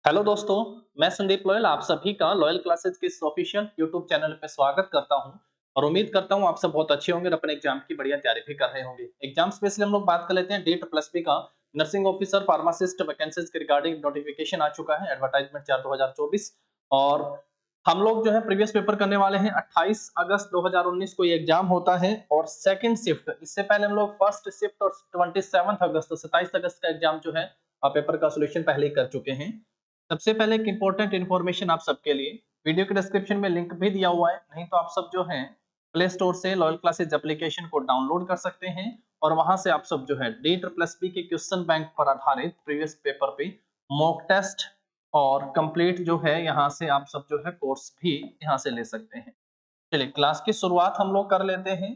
Hello दोस्तों, मैं Sandeep loyal आप सभी का लॉयल क्लासेस के इस ऑफिशियल यूट्यूब चैनल पे स्वागत करता हूं और उम्मीद करता हूं आप सब बहुत अच्छे होंगे और अपने एग्जाम की बढ़िया तैयारी भी कर रहे होंगे। एग्जाम स्पेशली हम लोग बात कर लेते हैं डीट प्लस बी का नर्सिंग ऑफिसर फार्मासिस्ट वैकेंसीज के रिगार्डिंग नोटिफिकेशन आ चुका है एडवर्टाइजमेंट 4/2024 और हम लोग जो है प्रीवियस पेपर करने वाले हैं 28 अगस्त 2019 को ये एग्जाम होता है और सेकंड शिफ्ट इससे पहले हम लोग फर्स्ट शिफ्ट और 27 अगस्त 27 अगस्त का एग्जाम जो है पेपर का सोल्यूशन पहले ही कर चुके हैं। सबसे पहले एक इंपॉर्टेंट इन्फॉर्मेशन आप सबके लिए, वीडियो के डिस्क्रिप्शन में लिंक भी दिया हुआ है, नहीं तो आप सब जो है प्ले स्टोर से लॉयल क्लासेज एप्लीकेशन को डाउनलोड कर सकते हैं और वहां से आप सब जो है डीट प्लस बी के क्वेश्चन बैंक पर आधारित प्रीवियस पेपर पे मॉक टेस्ट और कंप्लीट जो है यहाँ से आप सब जो है कोर्स भी यहाँ से ले सकते हैं। चलिए क्लास की शुरुआत हम लोग कर लेते हैं।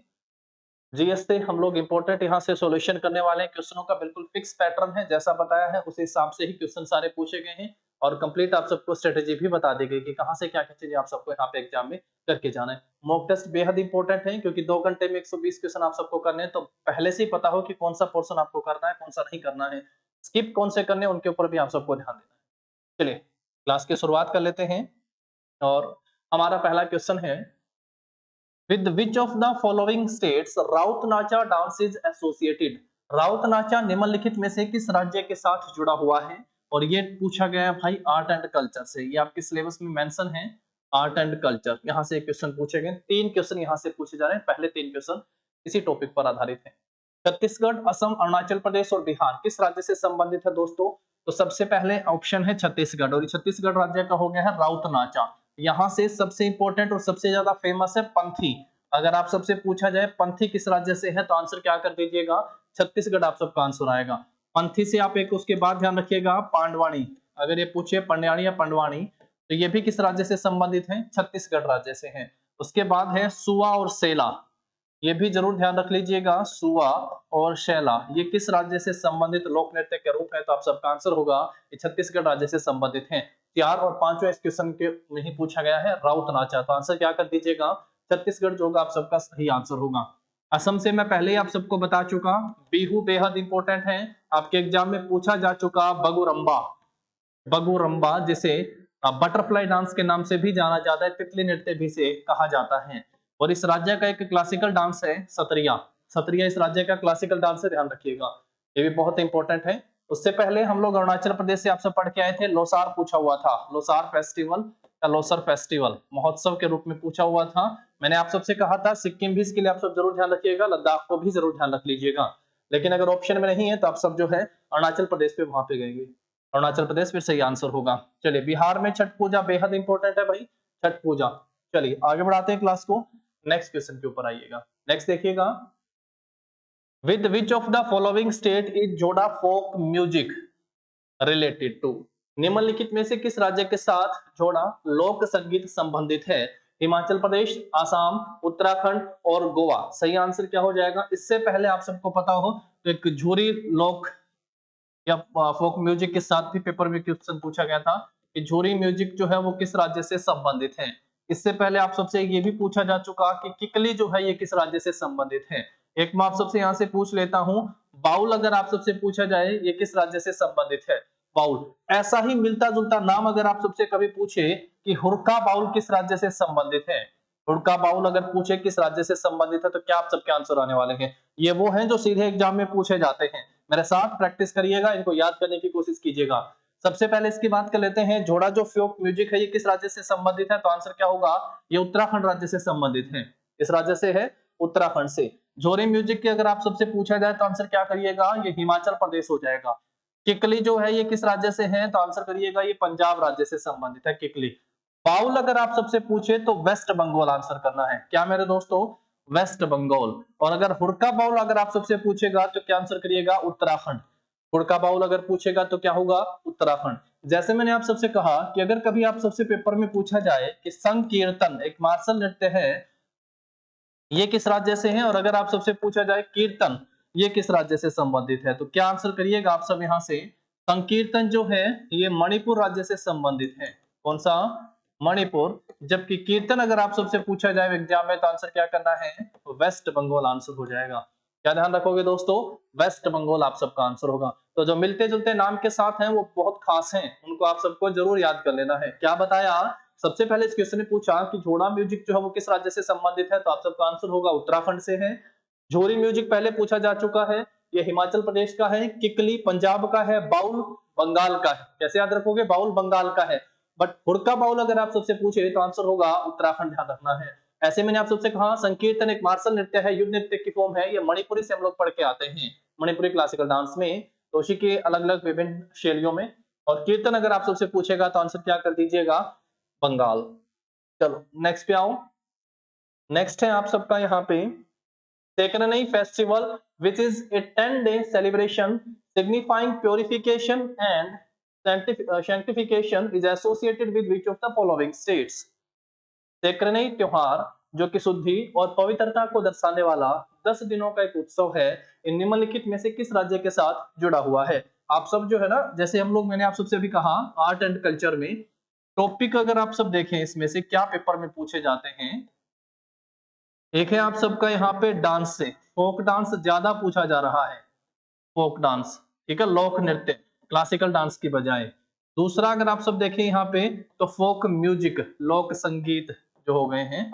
जीएस से हम लोग इंपॉर्टेंट यहाँ से सॉल्यूशन करने वाले हैं। क्वेश्चनों का बिल्कुल फिक्स पैटर्न है, जैसा बताया है उस हिसाब से ही क्वेश्चन सारे पूछे गए हैं और कंप्लीट आप सबको स्ट्रेटेजी भी बता दी गई कि कहाँ से क्या क्या चीजें आप सबको यहाँ पे एग्जाम में करके जाना है। मॉक टेस्ट बेहद इंपॉर्टेंट है क्योंकि 2 घंटे में 120 क्वेश्चन आप सबको करने हैं, तो पहले से ही पता हो कि कौन सा पोर्शन आपको करना है, कौन सा नहीं करना है, स्किप कौन से करने हैं, उनके ऊपर भी आप सबको ध्यान देना है। चलिए क्लास की शुरुआत कर लेते हैं और हमारा पहला क्वेश्चन है, With which of the following states Raut Nacha dance is associated? Raut Nacha निम्नलिखित में से किस राज्य के साथ जुड़ा हुआ है? और ये पूछा गया है भाई आर्ट एंड कल्चर से, ये आपके सिलेबस में मेंशन है। आर्ट एंड कल्चर यहाँ से क्वेश्चन पूछे गए, 3 क्वेश्चन यहाँ से पूछे जा रहे हैं। पहले 3 क्वेश्चन इसी टॉपिक पर आधारित है। छत्तीसगढ़, असम, अरुणाचल प्रदेश और बिहार किस राज्य से संबंधित है दोस्तों? तो सबसे पहले ऑप्शन है छत्तीसगढ़ और छत्तीसगढ़ राज्य का हो गया है राउत नाचा। यहाँ से सबसे इंपॉर्टेंट और सबसे ज्यादा फेमस है पंथी। अगर आप सबसे पूछा जाए पंथी किस राज्य से है तो आंसर क्या कर दीजिएगा, छत्तीसगढ़ आप सबका आंसर आएगा। पंथी से आप एक उसके बाद ध्यान रखिएगा पांडवानी, अगर ये पूछे पंड्याणी या पंडवानी तो ये भी किस राज्य से संबंधित है, छत्तीसगढ़ राज्य से है। उसके बाद है सुआ और सेला, ये भी जरूर ध्यान रख लीजिएगा, सुआ और शैला ये किस राज्य से संबंधित लोक नृत्य के रूप है, तो आप सबका आंसर होगा ये छत्तीसगढ़ राज्य से संबंधित है। 4 और 5वें इस क्वेश्चन के में ही पूछा गया है राउत नाचा, तो आंसर क्या कर दीजिएगा, छत्तीसगढ़ जो होगा आप सबका सही आंसर होगा। असम से मैं पहले ही आप सबको बता चुका, बिहू बेहद इंपॉर्टेंट है, आपके एग्जाम में पूछा जा चुका। बगुरम्बा, बगुरम्बा जिसे बटरफ्लाई डांस के नाम से भी जाना जाता है, तितली नृत्य भी से कहा जाता है। और इस राज्य का एक क्लासिकल डांस है सत्रिया, सत्रिया इस राज्य का क्लासिकल डांस है, ध्यान रखिएगा ये भी बहुत इंपॉर्टेंट है। उससे पहले हम लोग अरुणाचल प्रदेश से आप सब पढ़ के आए थे, लोसार पूछा हुआ था, लोसार फेस्टिवल या लोसर फेस्टिवल महोत्सव के रूप में पूछा हुआ था। मैंने आप सबसे कहा था सिक्किम भी इसके लिए आप सब जरूर ध्यान रखिएगा, लद्दाख को भी जरूर ध्यान रख लीजिएगा, लेकिन अगर ऑप्शन में नहीं है तो आप सब जो है अरुणाचल प्रदेश पे वहां पे गएंगे, अरुणाचल प्रदेश फिर सही आंसर होगा। चलिए बिहार में छठ पूजा बेहद इंपॉर्टेंट है भाई, छठ पूजा। चलिए आगे बढ़ाते हैं क्लास को, नेक्स्ट क्वेश्चन के ऊपर आइएगा। नेक्स्ट देखिएगा, with which of the following state is जोड़ा फोक म्यूजिक रिलेटेड टू? निम्नलिखित में से किस राज्य के साथ जोड़ा लोक संगीत संबंधित है? हिमाचल प्रदेश, आसाम, उत्तराखंड और गोवा। सही आंसर क्या हो जाएगा? इससे पहले आप सबको पता हो तो एक झूरी लोक या फोक म्यूजिक के साथ भी पेपर में क्वेश्चन पूछा गया था कि झूरी म्यूजिक जो है वो किस राज्य से संबंधित है। इससे पहले आप सबसे ये भी पूछा जा चुका कि किकली जो है ये किस राज्य से संबंधित है। एक मैं आप सबसे यहाँ से पूछ लेता हूँ, बाउल अगर आप सबसे पूछा जाए ये किस राज्य से संबंधित है, बाउल। ऐसा ही मिलता जुलता नाम अगर आप सबसे कभी पूछे कि हुड़का बाउल किस राज्य से संबंधित है, हुड़का बाउल अगर पूछे किस राज्य से संबंधित है तो क्या आप सबके आंसर आने वाले हैं? ये वो हैं जो सीधे एग्जाम में पूछे जाते हैं। मेरे साथ प्रैक्टिस करिएगा, इनको याद करने की कोशिश कीजिएगा। सबसे पहले इसकी बात कर लेते हैं, जोड़ा जो फोक म्यूजिक है ये किस राज्य से संबंधित है, तो आंसर क्या होगा, ये उत्तराखंड राज्य से संबंधित है। इस राज्य से है, उत्तराखंड से। झोरी म्यूजिक की अगर आप सबसे पूछा जाए तो आंसर क्या करिएगा, ये हिमाचल प्रदेश हो जाएगा। किकली जो है ये किस राज्य से है, तो आंसर करिएगा ये पंजाब राज्य से संबंधित है किकली। बाउल अगर आप सबसे पूछे तो वेस्ट बंगाल आंसर करना है, क्या मेरे दोस्तों, वेस्ट बंगाल। और अगर हुड़का बाउल अगर आप सबसे पूछेगा तो क्या आंसर करिएगा, उत्तराखंड। हुड़का बाउल अगर पूछेगा तो क्या होगा, उत्तराखंड। जैसे मैंने आप सबसे कहा कि अगर कभी आप सबसे पेपर में पूछा जाए कि संकीर्तन एक मार्शल नृत्य है ये किस राज्य से है, और अगर आप सबसे पूछा जाए कीर्तन ये किस राज्य से संबंधित है, तो क्या आंसर करिएगा आप सब यहाँ से, संकीर्तन जो है ये मणिपुर राज्य से संबंधित है। कौन सा, मणिपुर। जबकि कीर्तन अगर आप सबसे पूछा जाए एग्जाम में तो आंसर क्या करना है, वेस्ट बंगाल आंसर हो जाएगा। क्या ध्यान रखोगे दोस्तों? वेस्ट बंगाल आप सबका आंसर होगा। तो जो मिलते जुलते नाम के साथ हैं वो बहुत खास हैं, उनको आप सबको जरूर याद कर लेना है। क्या बताया? सबसे पहले इस क्वेश्चन ने पूछा कि झोड़ा म्यूजिक जो है वो किस राज्य से संबंधित है, तो आप सबका आंसर होगा उत्तराखंड से है। झोरी म्यूजिक पहले पूछा जा चुका है, ये हिमाचल प्रदेश का है। किकली पंजाब का है। बाउल बंगाल का है। कैसे याद रखोगे? बाउल बंगाल का है। बट हुड़का बाउल अगर आप सबसे पूछे तो आंसर होगा उत्तराखंड, ध्यान रखना है। ऐसे मैंने आप सबसे कहा संकीर्तन एक मार्शल नृत्य है, युद्ध नृत्य की फॉर्म है, ये मणिपुरी से हम लोग पढ़ के आते हैं, मणिपुरी क्लासिकल डांस में, तो उसी के अलग अलग विभिन्न शैलियों में। और कीर्तन अगर आप सबसे पूछेगा तो आंसर क्या कर दीजिएगा? बंगाल। चलो नेक्स्ट पे आओ। नेक्स्ट है आप सबका यहाँ पे Tekranai festival, which is a 10-day celebration signifying purification and sanctification, is associated with which of the following states? टेकरनई त्योहार जो कि शुद्धि और पवित्रता को दर्शाने वाला 10 दिनों का एक उत्सव है, इन निम्नलिखित में से किस राज्य के साथ जुड़ा हुआ है? आप सब जो है ना, जैसे हम लोग, मैंने आप सबसे भी कहा आर्ट एंड कल्चर में टॉपिक अगर आप सब देखें इसमें से क्या पेपर में पूछे जाते हैं, एक है आप सबका यहाँ पे डांस से, फोक डांस ज्यादा पूछा जा रहा है, फोक डांस, ठीक है, लोक नृत्य क्लासिकल डांस की बजाय। दूसरा अगर आप सब देखें यहाँ पे तो फोक म्यूजिक, लोक संगीत जो हो गए हैं,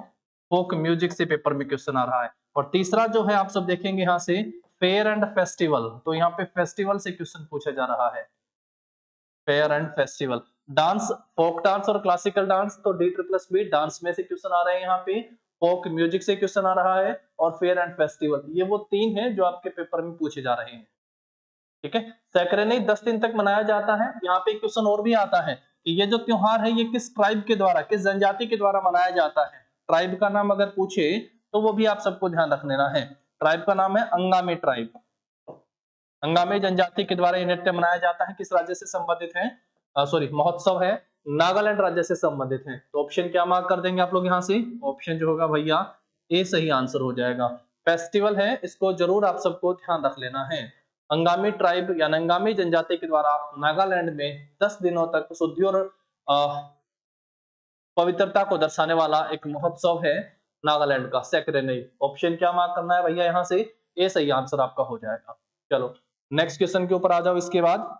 फोक म्यूजिक से पेपर में क्वेश्चन आ रहा है। और तीसरा जो है आप सब देखेंगे यहाँ से फेयर एंड फेस्टिवल, तो यहाँ पे फेस्टिवल से क्वेश्चन पूछा जा रहा है, fair and festival. Dance, folk dance और क्लासिकल डांस, तो D+B डांस में से क्वेश्चन आ रहे हैं यहाँ पे, फोक म्यूजिक से क्वेश्चन आ रहा है, और फेयर एंड फेस्टिवल, ये वो तीन हैं जो आपके पेपर में पूछे जा रहे हैं, ठीक है। सैक्रेनी 10 दिन तक मनाया जाता है। यहाँ पे क्वेश्चन और भी आता है कि ये जो त्योहार है ये किस ट्राइब के द्वारा, किस जनजाति के द्वारा मनाया जाता है। ट्राइब का नाम अगर पूछे तो वो भी आप सबको ध्यान रख लेना है। ट्राइब का नाम है अंगामी ट्राइब, अंगामी जनजाति के द्वारा ये नृत्य मनाया जाता है। किस राज्य से संबंधित है? सॉरी, महोत्सव है नागालैंड राज्य से संबंधित है। तो ऑप्शन क्या मार्क कर देंगे आप लोग यहाँ से? ऑप्शन जो होगा भैया ए सही आंसर हो जाएगा। फेस्टिवल है, इसको जरूर आप सबको ध्यान रख लेना है। अंगामी ट्राइब या अंगामी जनजाति के द्वारा नागालैंड में 10 दिनों तक शुद्धि और पवित्रता को दर्शाने वाला एक महोत्सव है नागालैंड का, सैक्रेनी। ऑप्शन क्या मार्क करना है भैया यहाँ से? ए सही आंसर आपका हो जाएगा। चलो नेक्स्ट क्वेश्चन के ऊपर आ जाओ। इसके बाद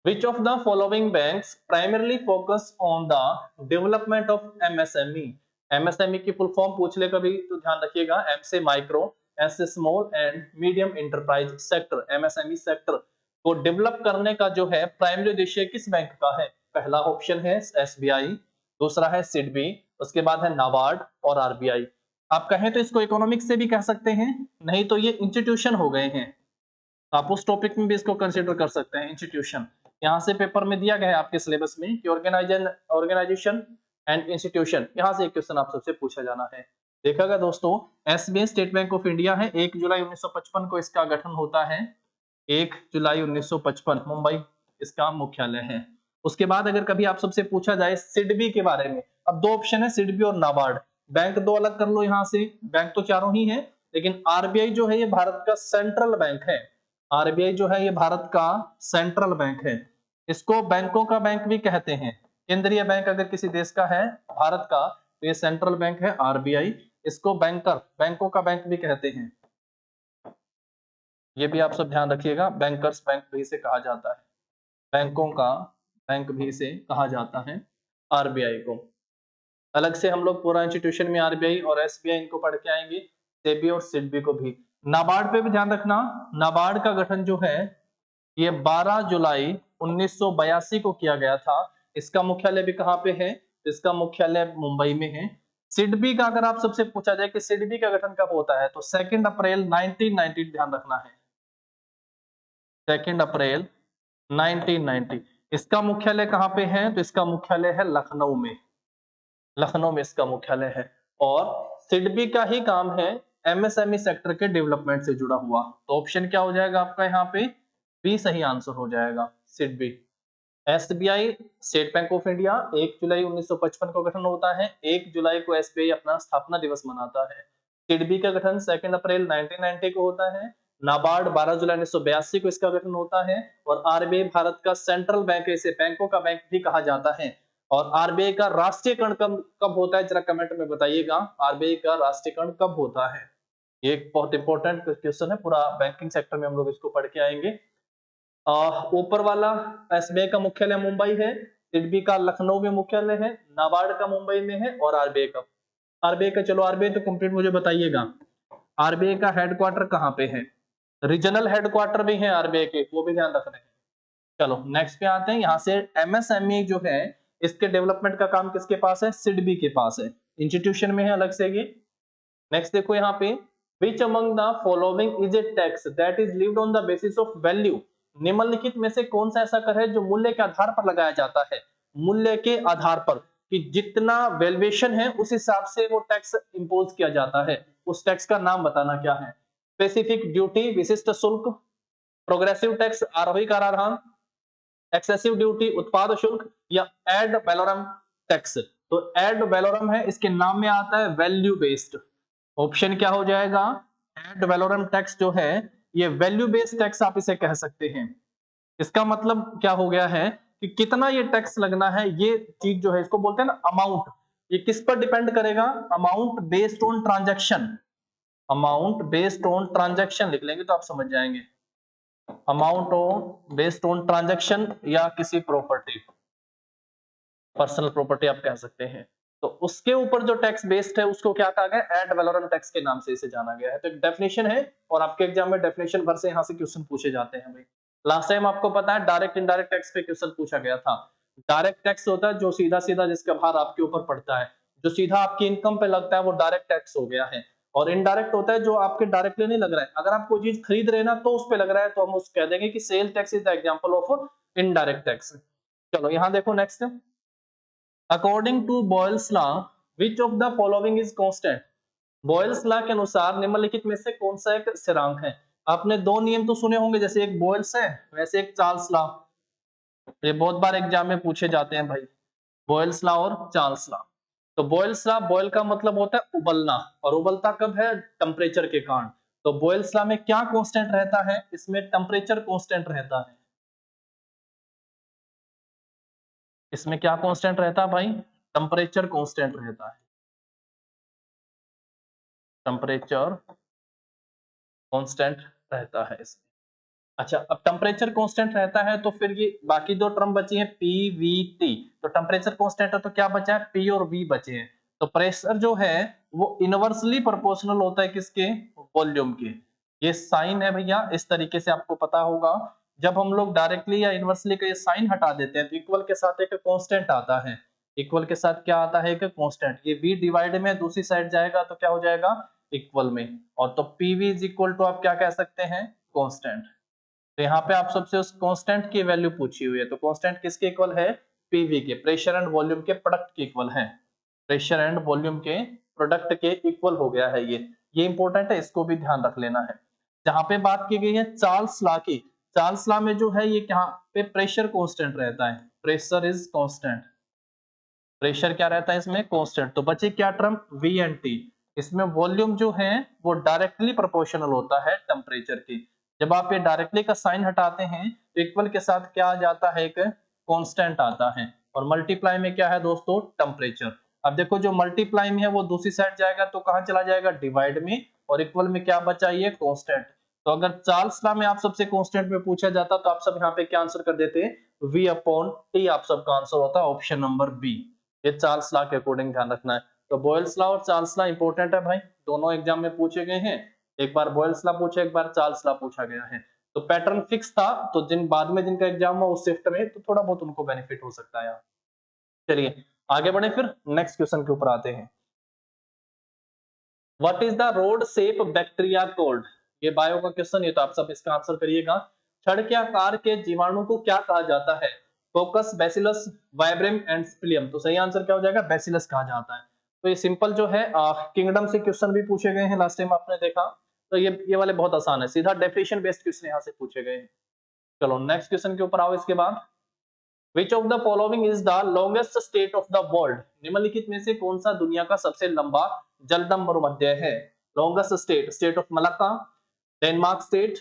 which of the following banks primarily focus on the development of MSME? MSME की फुल फॉर्म पूछ ले कभी तो ध्यान रखिएगा, एम से माइक्रो, एस से small and medium enterprise sector, MSME sector को डेवलप करने का जो है प्राइमरी उद्देश्य किस बैंक का है? पहला ऑप्शन है SBI, दूसरा है सिडबी, उसके बाद है नाबार्ड और RBI। आप कहें तो इसको इकोनॉमिक्स से भी कह सकते हैं, नहीं तो ये इंस्टीट्यूशन हो गए हैं, आप उस टॉपिक में भी इसको कंसीडर कर सकते हैं, इंस्टीट्यूशन। यहाँ से पेपर में दिया गया है आपके सिलेबस में कि ऑर्गेनाइजेशन एंड इंस्टीट्यूशन, यहाँ से एक क्वेश्चन आप सबसे पूछा जाना है। देखा गया दोस्तों, SBI state bank of India है, 1 जुलाई 1955 को इसका गठन होता है, 1 जुलाई 1955, मुंबई इसका मुख्यालय है। उसके बाद अगर कभी आप सबसे पूछा जाए सिडबी के बारे में, अब दो ऑप्शन है सिडबी और नाबार्ड, बैंक दो अलग कर लो यहाँ से, बैंक तो चारों ही है, लेकिन RBI जो है ये भारत का सेंट्रल बैंक है, RBI जो है ये भारत का सेंट्रल बैंक है, इसको बैंकों का बैंक भी कहते हैं। केंद्रीय बैंक अगर किसी देश का है भारत का तो ये सेंट्रल बैंक है RBI, इसको बैंकों का बैंक भी कहते हैं, ये भी आप सब ध्यान रखिएगा, बैंकर्स बैंक भी इसे कहा जाता है, बैंकों का बैंक भी इसे कहा जाता है RBI को। अलग से हम लोग पूरा इंस्टीट्यूशन में RBI और SBI इनको पढ़ के आएंगे, सेबी और सिडबी को भी। नाबार्ड पे भी ध्यान रखना, नाबार्ड का गठन जो है ये 12 जुलाई 1982 को किया गया था। इसका मुख्यालय भी कहाँ पे है? इसका मुख्यालय मुंबई में है। सिडबी का अगर आप सबसे पूछा जाए कि सिडबी का गठन कब होता है तो 2 अप्रैल 1990, ध्यान रखना है 2 अप्रैल 1990। इसका मुख्यालय कहाँ पे है? तो इसका मुख्यालय है लखनऊ में, लखनऊ में इसका मुख्यालय है। और सिडबी का ही काम है MSME सेक्टर के डेवलपमेंट से जुड़ा हुआ, तो ऑप्शन क्या हो जाएगा आपका यहाँ पे? बी सही आंसर हो जाएगा, SIDBI. SBI state bank of India 1 जुलाई 1955 को गठन होता है, 1 जुलाई को SBI अपना स्थापना दिवस मनाता है। सिडबी का गठन 2 अप्रैल 1990 को होता है। नाबार्ड 12 जुलाई 1982 को इसका गठन होता है। और RBI भारत का सेंट्रल बैंक है, इसे बैंकों का बैंक भी कहा जाता है। और RBI का राष्ट्रीयकरण कब कब होता है, जरा कमेंट में बताइएगा, RBI का राष्ट्रीयकरण कब होता है? ये एक बहुत इंपॉर्टेंट क्वेश्चन है, पूरा बैंकिंग सेक्टर में हम लोग इसको पढ़ के आएंगे। ऊपर वाला एसबीआई का मुख्यालय मुंबई है, सिडबी का लखनऊ में मुख्यालय है, नाबार्ड का मुंबई में है, और आरबीआई का चलो आरबीआई तो कंप्लीट मुझे बताइएगा, आरबीआई का हेडक्वार्टर कहाँ पे है? रीजनल हेडक्वार्टर भी है आरबीआई के, वो भी ध्यान रखना है। चलो नेक्स्ट पे आते हैं, यहाँ से एमएसएमई जो है इसके डेवलपमेंट का काम किसके पास है? सिडबी के पास है, इंस्टीट्यूशन में है अलग से ये। नेक्स्ट देखो यहाँ पे, which among the following is a tax that is lived on the basis of value, निम्नलिखित में से कौन सा ऐसा कर है जो मूल्य के आधार पर लगाया जाता है? मूल्य के आधार पर, कि जितना वैल्यूएशन है उस हिसाब से वो टैक्स इंपोज किया जाता है, उस टैक्स का नाम बताना क्या है? स्पेसिफिक ड्यूटी, विशिष्ट शुल्क, प्रोग्रेसिव टैक्स, आरोही कराधान, एक्सेसिव ड्यूटी, उत्पाद शुल्क, या एड वैलोरम टैक्स। तो एड वैलोरम है, इसके नाम में आता है वैल्यू बेस्ड। ऑप्शन क्या हो जाएगा? एड वैलोरम टैक्स जो है ये वैल्यू बेस्ड टैक्स आप इसे कह सकते हैं। इसका मतलब क्या हो गया है कि कितना ये टैक्स लगना है, ये चीज जो है इसको बोलते हैं ना अमाउंट। ये किस पर डिपेंड करेगा? Amount based on transaction. Amount based on transaction लिख लेंगे तो आप समझ जाएंगे। Amount on based on transaction या किसी प्रॉपर्टी, पर्सनल प्रॉपर्टी आप कह सकते हैं। तो उसके ऊपर जो टैक्स बेस्ड है उसको क्या कहा गया? एड वैलोरम टैक्स के नाम से इसे जाना गया है। तो एक डेफिनेशन है, और आपके एग्जाम में डेफिनेशन भर से यहाँ से क्वेश्चन पूछे जाते हैं भाई। लास्ट टाइम आपको पता है डायरेक्ट इनडायरेक्ट टैक्स पे क्वेश्चन पूछा गया था। डायरेक्ट टैक्स होता है जो सीधा सीधा जिसका भार आपके ऊपर पड़ता है, जो सीधा आपकी इनकम पे लगता है वो डायरेक्ट टैक्स हो गया है। और इनडायरेक्ट होता है जो आपके डायरेक्टली नहीं लग रहा है, अगर आप कोई चीज खरीद रहे हैं ना तो उस पे लग रहा है, तो हम उस कह देंगे कि sale tax is the example of indirect tax. चलो यहाँ देखो next, according to Boyle's law which of the following is constant, Boyle's law के अनुसार निम्नलिखित में से कौन सा एक स्थिरांक है? आपने दो नियम तो सुने होंगे, जैसे एक बॉयल्स है वैसे एक चार्ल्स लॉ, ये बहुत बार एग्जाम में पूछे जाते हैं भाई, बॉयल्स लॉ और चार्ल्स लॉ। तो बॉयल्स लॉ, बॉयल का मतलब होता है उबलना, और उबलता कब है? टेम्परेचर के कारण। तो बॉयल्स लॉ में क्या कांस्टेंट रहता है? इसमें टेम्परेचर कांस्टेंट रहता है। इसमें क्या कांस्टेंट रहता है भाई? टेम्परेचर कांस्टेंट रहता है, टेम्परेचर कांस्टेंट रहता है इसमें। अच्छा, अब टेम्परेचर कांस्टेंट रहता है तो फिर ये बाकी दो टर्म बची हैं पी वी टी, तो टेम्परेचर कांस्टेंट है तो क्या बचा है? पी और वी बचे हैं। तो प्रेशर जो है वो इनवर्सली प्रोपोर्शनल होता है किसके? वॉल्यूम के। ये साइन है भैया, इस तरीके से आपको पता होगा। जब हम लोग डायरेक्टली या इनवर्सली का ये साइन हटा देते हैं तो इक्वल के साथ एक कांस्टेंट आता है। इक्वल के साथ क्या आता है? एक कांस्टेंट। ये v डिवाइड में दूसरी साइड जाएगा तो क्या हो जाएगा? इक्वल में। और तो pv इज इक्वल टू आप क्या कह सकते हैं? कांस्टेंट। तो यहाँ पे आप सबसे उस कांस्टेंट की वैल्यू पूछी हुई है, तो कांस्टेंट किसके इक्वल है? पीवी के, प्रेशर एंड वॉल्यूम के प्रोडक्ट के इक्वल है। प्रेशर एंड वॉल्यूम के प्रोडक्ट के इक्वल हो गया है ये इंपॉर्टेंट है, इसको भी ध्यान रख लेना है। जहां पे बात की गई है चार्ल्स लॉ की, चार्ल्स लॉ में जो है ये यहाँ पे प्रेशर कांस्टेंट रहता है, प्रेशर इज कांस्टेंट। प्रेशर क्या रहता है इसमें? कांस्टेंट। तो बचे क्या टर्म? V and T. इसमें वॉल्यूम जो है वो डायरेक्टली प्रोपोर्शनल होता है टेम्परेचर की। जब आप ये डायरेक्टली का साइन हटाते हैं तो इक्वल के साथ क्या आ जाता है? एक कांस्टेंट आता है। और मल्टीप्लाई में क्या है दोस्तों? टेम्परेचर। अब देखो जो मल्टीप्लाई में है वो दूसरी साइड जाएगा तो कहां चला जाएगा? डिवाइड में। और इक्वल में क्या बचा? ये कांस्टेंट। तो अगर चार्ल्स लॉ में आप सबसे कांस्टेंट में पूछा जाता तो आप सब यहाँ पे क्या आंसर कर देते? v अपॉन टी आप सबका आंसर होता है ऑप्शन नंबर बी। ये चार्ल्स लॉ के अकॉर्डिंग ध्यान रखना है। तो बॉयल्स लॉ और चार्ल्स लॉ इंपॉर्टेंट है भाई, दोनों एग्जाम में पूछे गए हैं। एक बार बॉयल्स लॉ पूछा, एक बार चार्ल्स लॉ पूछा गया है। तो पैटर्न फिक्स था, तो जिन बाद में जिनका एग्जाम हुआ उस शिफ्ट में तो थोड़ा बहुत उनको बेनिफिट हो सकता है। चलिए आगे बढ़े, फिर नेक्स्ट क्वेश्चन के ऊपर आते हैं। What is the rod shape bacteria cold? ये बायो का क्वेश्चन, ये तो आप सब इसका आंसर करिएगा। छड़ के आकार के जीवाणु को क्या कहा जाता है? Coccus, bacillus, vibrio and spirillum. तो सही आंसर क्या हो जाएगा? बैसिलस कहा जाता है। तो ये सिंपल जो है किंगडम से क्वेश्चन भी पूछे गए हैं, लास्ट टाइम आपने देखा। तो ये वाले बहुत आसान है, सीधा डेफिनेशन बेस्ड क्वेश्चन यहाँ से पूछे गए हैं। चलो नेक्स्ट क्वेश्चन के ऊपर आओ इसके बाद। Which of the following is the longest state of the world? निम्नलिखित में से कौन सा दुनिया का सबसे लंबा जलदम मरुमध्य है? Longest state, state of Malacca, Denmark state,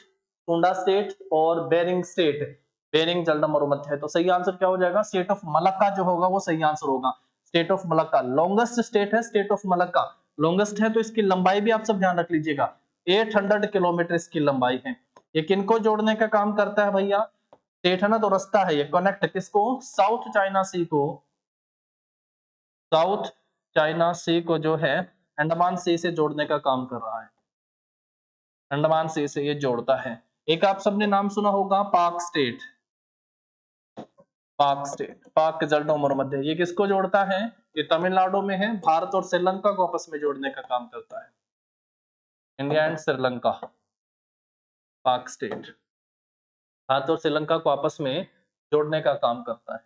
Tunda state और बेरिंग स्टेट। बेरिंग जलदम मरुमध्य है, तो सही आंसर क्या हो जाएगा? स्टेट ऑफ मलक्का जो होगा वो सही आंसर होगा। State of Malacca longest state है, स्टेट ऑफ मलक्का लॉन्गेस्ट है, तो इसकी लंबाई भी आप सब ध्यान रख लीजिएगा। 800 किलोमीटर इसकी लंबाई है। ये किनको जोड़ने का काम करता है भैया? स्टेट है ना, तो रास्ता है ये, कनेक्ट किसको? साउथ चाइना सी को, साउथ चाइना सी को जो है अंडमान सी से जोड़ने का काम कर रहा है। अंडमान सी से ये जोड़ता है। एक आप सबने नाम सुना होगा पाक स्टेट, पाक स्टेट, पाक के जल डोमर मध्य, ये किसको जोड़ता है? ये तमिलनाडु में है, भारत और श्रीलंका को आपस में जोड़ने का काम करता है। इंडिया एंड श्रीलंका, पाक स्टेट भारत और श्रीलंका को आपस में जोड़ने का काम करता है।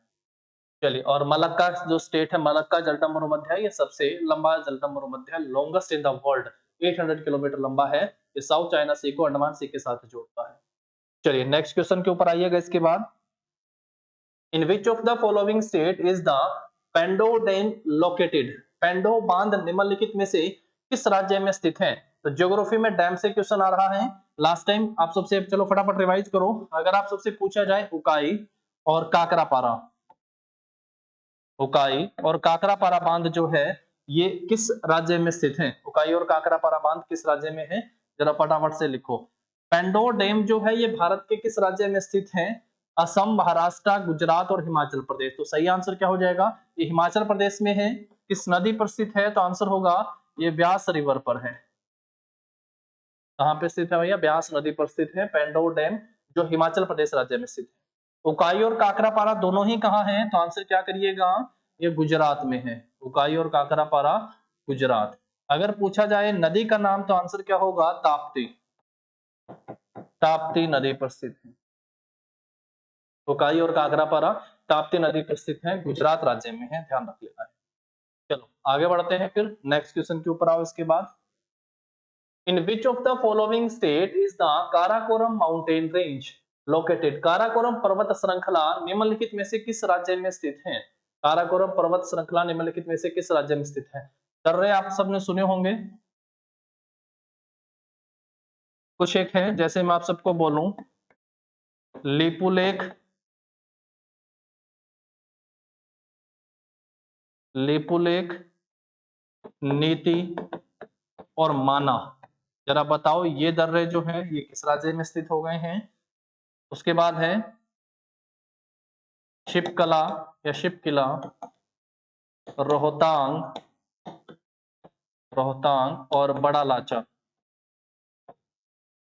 चलिए, और मलक्का जो स्टेट है, मलक्का जलटम मरुमध्य है, ये सबसे लंबा जलटम मरुमध्य है, longest in the world, 800 kilometre लंबा है। ये साउथ चाइना सी को अंडमान सी के साथ जोड़ता है। चलिए नेक्स्ट क्वेश्चन के ऊपर आइएगा इसके बाद। In which of the following state is the Pandoh dam located? Pandoh बांध निम्नलिखित में से किस राज्य में स्थित है? तो ज्योग्राफी में डैम से क्वेश्चन आ रहा है। लास्ट टाइम आप सबसे, चलो फटाफट रिवाइज करो। अगर आप सबसे पूछा जाए उकाई और काकरापारा, उकाई और काकरापारा बांध जो है ये किस राज्य में स्थित है? उकाई और काकरापारा बांध किस राज्य में है? जरा फटाफट से लिखो। पेंडो डैम जो है ये भारत के किस राज्य में स्थित है? असम, महाराष्ट्र, गुजरात और हिमाचल प्रदेश। तो सही आंसर क्या हो जाएगा? ये हिमाचल प्रदेश में है। किस नदी पर स्थित है? तो आंसर होगा ये ब्यास रिवर पर है। कहां पे स्थित है भैया? ब्यास नदी पर स्थित है पेंडो डैम, जो हिमाचल प्रदेश राज्य में स्थित है। उकाई और काकरापारा दोनों ही कहां हैं? तो आंसर क्या करिएगा? ये गुजरात में है। उकाई और काकरापारा गुजरात। अगर पूछा जाए नदी का नाम तो आंसर क्या होगा? ताप्ती, ताप्ती नदी पर स्थित है। उकाई और काकरापारा ताप्ती नदी पर स्थित है, गुजरात राज्य में है, ध्यान रख लेना है। चलो आगे बढ़ते हैं फिर नेक्स्ट क्वेश्चन के ऊपर आओ इसके बाद। In which of the following state is the Karakoram mountain range located? Karakoram पर्वत श्रृंखला निम्नलिखित में से किस राज्य में स्थित है? काराकोरम पर्वत श्रृंखला निम्नलिखित में से किस राज्य में स्थित है? दर्रे आप सबने सुने होंगे, कुछ एक है, जैसे मैं आप सबको बोलूं लिपुलेख, लिपुलेख, नीति और माना। जरा बताओ ये दर्रे जो हैं ये किस राज्य में स्थित हो गए हैं? उसके बाद है शिपकला या शिपकिला, रोहतांग, रोहतांग और बड़ा लाचा,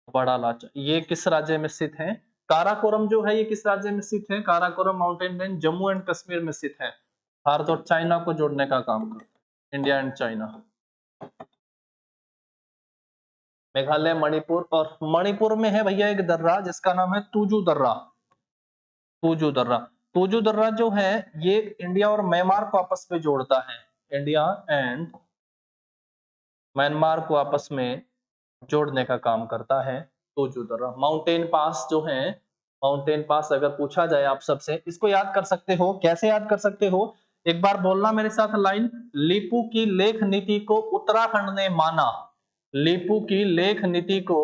बड़ा लाचा, ये किस राज्य में स्थित है? काराकोरम जो है ये किस राज्य में स्थित है? Karakoram mountain range Jammu and Kashmir में स्थित है। भारत और चाइना को जोड़ने का काम करता है, India and China. Meghalaya, Manipur, और मणिपुर में है भैया एक दर्रा जिसका नाम है तुजू दर्रा, तुजू दर्रा। तुजू दर्रा जो है ये इंडिया और म्यांमार को आपस में जोड़ता है, इंडिया एंड म्यांमार को आपस में जोड़ने का काम करता है तुजू दर्रा। माउंटेन पास जो है, माउंटेन पास अगर पूछा जाए आप सबसे, इसको याद कर सकते हो। कैसे याद कर सकते हो? एक बार बोलना मेरे साथ लाइन। लीपू की लेख नीति को उत्तराखंड ने माना, लीपू की लेख नीति को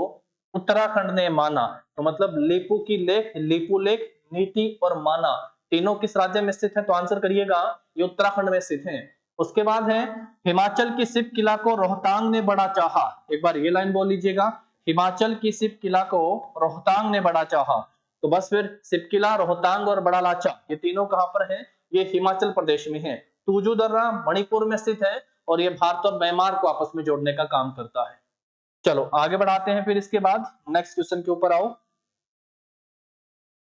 उत्तराखंड ने माना। तो मतलब लीपू की लेख, लीपू लेख, नीति और माना तीनों किस राज्य में स्थित है? तो आंसर करिएगा ये उत्तराखंड में स्थित है। उसके बाद है हिमाचल की शिव किला को रोहतांग ने बड़ा चाहा। एक बार ये लाइन बोल लीजिएगा, हिमाचल की शिव किला को रोहतांग ने बड़ा चाहा। तो बस फिर शिव किला, रोहतांग और बड़ा लाचा ये तीनों कहां पर है? ये हिमाचल प्रदेश में है। तुजू दर्रा मणिपुर में स्थित है और ये भारत और म्यांमार को आपस में जोड़ने का काम करता है। चलो आगे बढ़ाते हैं फिर इसके बाद नेक्स्ट क्वेश्चन के ऊपर आओ।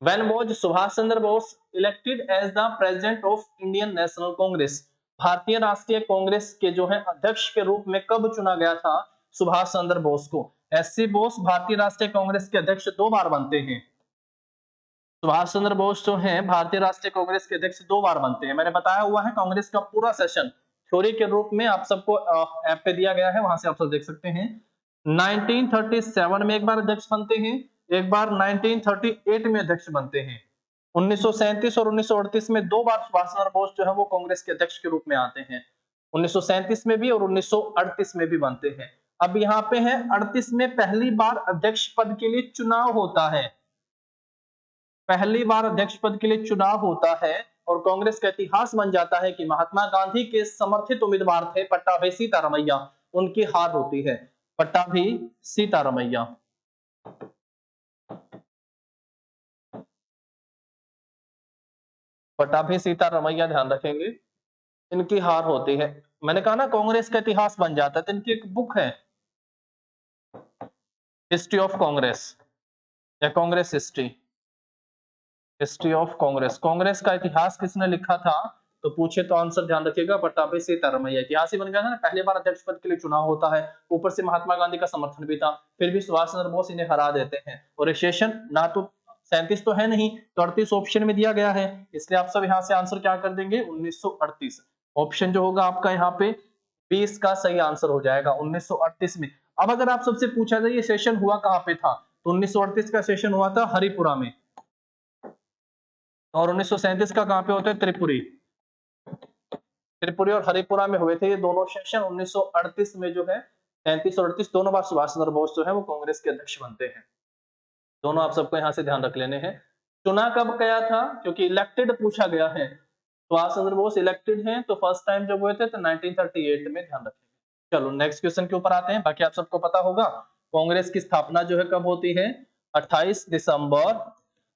When was Subhash Chandra Bose elected as the president of Indian National Congress? भारतीय राष्ट्रीय कांग्रेस के जो है अध्यक्ष के रूप में कब चुना गया था सुभाष चंद्र बोस को? एससी बोस भारतीय राष्ट्रीय कांग्रेस के अध्यक्ष 2 बार बनते हैं। सुभाष चंद्र बोस जो है भारतीय राष्ट्रीय कांग्रेस के अध्यक्ष 2 बार बनते हैं। मैंने बताया हुआ है कांग्रेस का पूरा सेशन थ्योरी के रूप में आप सबको ऐप पे दिया गया है, वहां से आप सब देख सकते हैं। 1937 में एक बार अध्यक्ष बनते हैं, एक बार 1938 में अध्यक्ष बनते हैं। 1937 और 1938 में 2 बार सुभाष चंद्र बोस जो है वो कांग्रेस के अध्यक्ष के रूप में आते हैं। 1937 में भी और 1938 में भी बनते हैं। अब यहाँ पे है 38 में पहली बार अध्यक्ष पद के लिए चुनाव होता है, पहली बार अध्यक्ष पद के लिए चुनाव होता है और कांग्रेस का इतिहास बन जाता है कि महात्मा गांधी के समर्थित उम्मीदवार थे पट्टाभी सीतारामैया, उनकी हार होती है। पट्टाभी सीतारमैया। पट्टाभी सीतारमैया ध्यान रखेंगे, इनकी हार होती है। मैंने कहा ना कांग्रेस का इतिहास बन जाता है, तो इनकी एक बुक है हिस्ट्री ऑफ कांग्रेस या Congress history, history of Congress. Congress का इतिहास किसने लिखा था तो पूछे तो आंसर ध्यान रखिएगा पट्टाभी सीतारमैया। इतिहास ही बन गया था ना, पहली बार अध्यक्ष पद के लिए चुनाव होता है, ऊपर से महात्मा गांधी का समर्थन भी था, फिर भी सुभाष चंद्र बोस इन्हें हरा देते हैं। और ये सेशन ना तो 37 तो है नहीं, तो 38 ऑप्शन में दिया गया है, इसलिए आप सब यहाँ से आंसर क्या कर देंगे 1938। ऑप्शन जो होगा आपका यहाँ पे 20 का सही आंसर हो जाएगा 1938 में। अब अगर आप सबसे पूछा जाए ये सेशन हुआ कहाँ पे था, तो 1938 का सेशन हुआ था हरिपुरा में, और 1937 का कहां पे होता है त्रिपुरी। त्रिपुरी और हरिपुरा में हुए थे ये दोनों सेशन 1938 में जो है, 37 और 38 दोनों बार सुभाष चंद्र बोस जो है वो कांग्रेस के अध्यक्ष बनते हैं। दोनों आप सबको यहां से ध्यान रख लेने हैं। चुना कब गया था, क्योंकि इलेक्टेड पूछा गया है, सुभाष चंद्र बोस इलेक्टेड हैं तो फर्स्ट टाइम जब हुए थे तो 1938 में, ध्यान रखेंगे। चलो नेक्स्ट क्वेश्चन के ऊपर आते हैं, बाकी आप सबको पता होगा कांग्रेस की स्थापना जो है कब होती है, 28 दिसंबर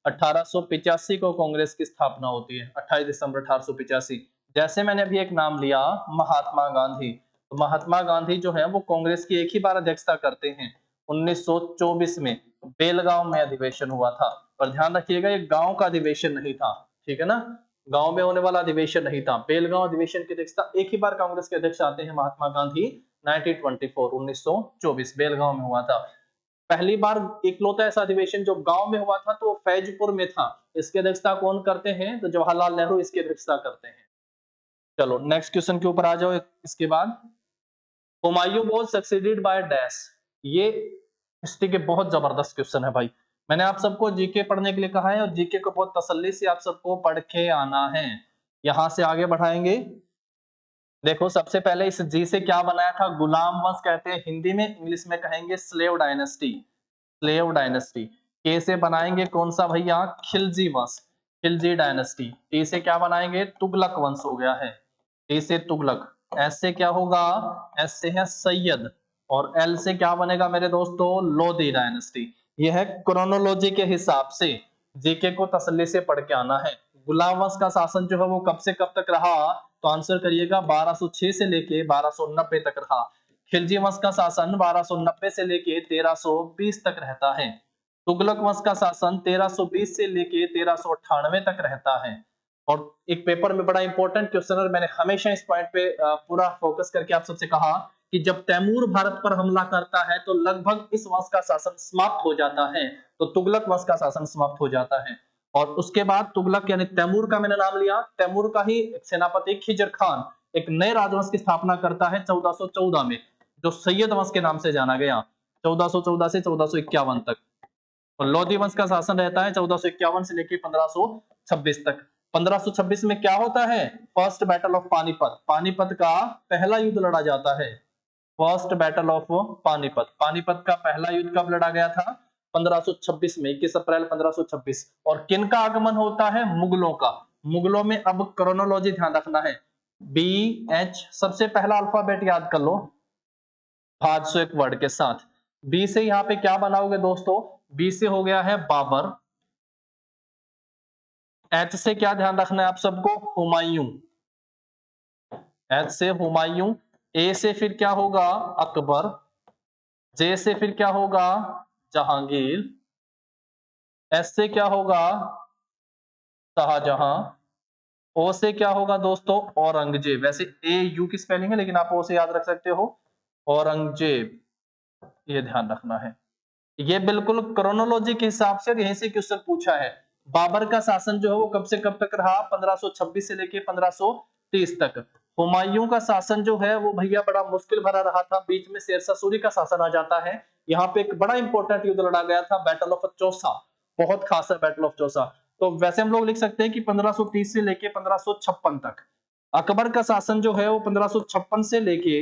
1885 को कांग्रेस की स्थापना होती है, 28 दिसंबर 1885। जैसे मैंने अभी एक नाम लिया महात्मा गांधी, तो महात्मा गांधी जो है वो कांग्रेस की एक ही बार अध्यक्षता करते हैं 1924 में, बेलगांव में अधिवेशन हुआ था। पर ध्यान रखिएगा ये गांव का अधिवेशन नहीं था, ठीक है ना, गांव में होने वाला अधिवेशन नहीं था, बेलगांव अधिवेशन की अध्यक्षता एक ही बार कांग्रेस के अध्यक्ष आते हैं महात्मा गांधी 1924 बेलगांव में हुआ था। पहली बार इकलौता ऐसा अधिवेशन जो गांव में हुआ था तो फैजपुर में था, इसकी अध्यक्षता कौन करते हैं तो जवाहरलाल नेहरू इसकी अध्यक्षता करते हैं। चलो नेक्स्ट क्वेश्चन के ऊपर आ जाओ। इसके बाद Humayun was succeeded by dash, ये हिस्ट्री के बहुत जबरदस्त क्वेश्चन है भाई। मैंने आप सबको जीके पढ़ने के लिए कहा है और जीके को बहुत तसल्ली से आप सबको पढ़ के आना है। यहां से आगे बढ़ाएंगे, देखो सबसे पहले इस जी से क्या बनाया था, गुलाम वंश कहते हैं हिंदी में, इंग्लिश में कहेंगे स्लेव डायनेस्टी, स्लेव डायनेस्टी। के से बनाएंगे कौन सा भैया, खिलजी वंश, खिलजी डायनेस्टी। टी से क्या बनाएंगे, तुगलक वंश हो गया है, टी से तुगलक। एस से क्या होगा, एस से है सैयद, और एल से क्या बनेगा मेरे दोस्तों, लोधी डायनेस्टी। यह है क्रोनोलॉजी के हिसाब से, जीके को तसल्ली से पढ़ के आना है। गुलाम वंश का शासन जो है वो कब से कब तक रहा, तो आंसर करिएगा 1206 से लेके 1290 तक रहा। खिलजी वंश का शासन 1290 से लेके 1320 तक रहता है। तुगलक वंश का शासन 1320 से लेके 1398 तक रहता है। और एक पेपर में बड़ा इंपॉर्टेंट क्वेश्चन है, मैंने हमेशा इस पॉइंट पे पूरा फोकस करके आप सबसे कहा कि जब तैमूर भारत पर हमला करता है तो लगभग इस वंश का शासन समाप्त हो जाता है, तो तुगलक वंश का शासन समाप्त हो जाता है। और उसके बाद तुगलक यानी तैमूर का मैंने नाम लिया, तैमूर का ही सेनापति खिजर खान एक नए राजवंश की स्थापना करता है 1414 में, जो सैयद वंश के नाम से जाना गया, 1414 से 1451 तक। और लोधी वंश का शासन रहता है 1451 से लेकर 1526 तक। 1526 में क्या होता है, first battle of Panipat, Panipat का पहला युद्ध लड़ा जाता है, first battle of Panipat. Panipat का पहला युद्ध कब लड़ा गया था, 1526 में, 21 अप्रैल 1526। और किन का आगमन होता है, मुगलों का। मुगलों में अब क्रोनोलॉजी ध्यान रखना है, बी एच सबसे पहला अल्फाबेट याद कर लो भाज्य एक वर्ड के साथ। बी से यहां पे क्या बनाओगे दोस्तों, बी से हो गया है बाबर। एच से क्या ध्यान रखना है आप सबको, हुमायूं, एच से हुमायूं। ए से फिर क्या होगा, अकबर। जे से फिर क्या होगा, जहांगीर। एस से क्या होगा, शाहजहां। ओ से क्या होगा दोस्तों, औरंगजेब। वैसे ए यू की स्पेलिंग है लेकिन आप ओ से याद रख सकते हो, औरंगजेब, ये ध्यान रखना है। ये बिल्कुल क्रोनोलॉजी के हिसाब से यहीं से क्वेश्चन पूछा है। बाबर का शासन जो है वो कब से कब तक रहा, 1526 से लेके 1530 तक। हुमायूं का शासन जो है वो भैया बड़ा मुश्किल भरा रहा था, बीच में शेरशाह सूरी का शासन आ जाता है। यहाँ पे एक बड़ा इंपॉर्टेंट युद्ध लड़ा गया था, बैटल ऑफ चौसा, बहुत खास है बैटल ऑफ चौसा। तो वैसे हम लोग लिख सकते हैं कि 1530 से लेके 1556 तक। अकबर का शासन जो है वो 1556 से लेके